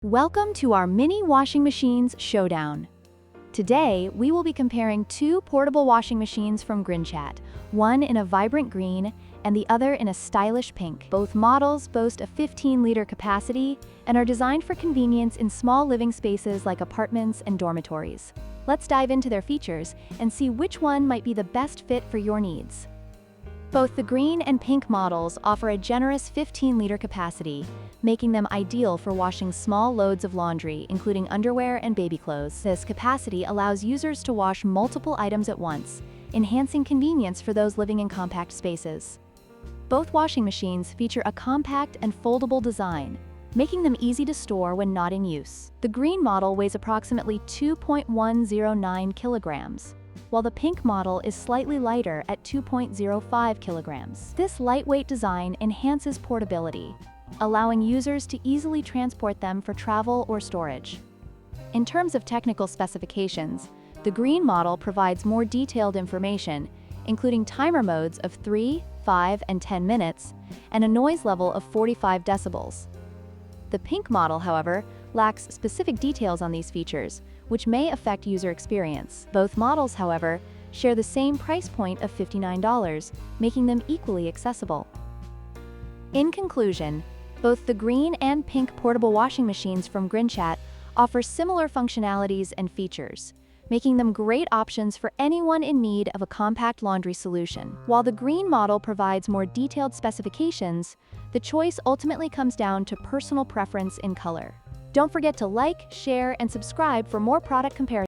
Welcome to our mini washing machines showdown. Today, we will be comparing two portable washing machines from Grinchat, one in a vibrant green and the other in a stylish pink. Both models boast a 15-liter capacity and are designed for convenience in small living spaces like apartments and dormitories. Let's dive into their features and see which one might be the best fit for your needs. Both the green and pink models offer a generous 15-liter capacity, making them ideal for washing small loads of laundry, including underwear and baby clothes. This capacity allows users to wash multiple items at once, enhancing convenience for those living in compact spaces. Both washing machines feature a compact and foldable design, making them easy to store when not in use. The green model weighs approximately 2.109 kilograms, while the pink model is slightly lighter at 2.05 kilograms. This lightweight design enhances portability, allowing users to easily transport them for travel or storage. In terms of technical specifications, the green model provides more detailed information, including timer modes of 3, 5, and 10 minutes, and a noise level of 45 decibels. The pink model, however, lacks specific details on these features, which may affect user experience. Both models, however, share the same price point of $59, making them equally accessible. In conclusion, both the green and pink portable washing machines from Grinchat offer similar functionalities and features, making them great options for anyone in need of a compact laundry solution. While the green model provides more detailed specifications, the choice ultimately comes down to personal preference in color. Don't forget to like, share, and subscribe for more product comparisons.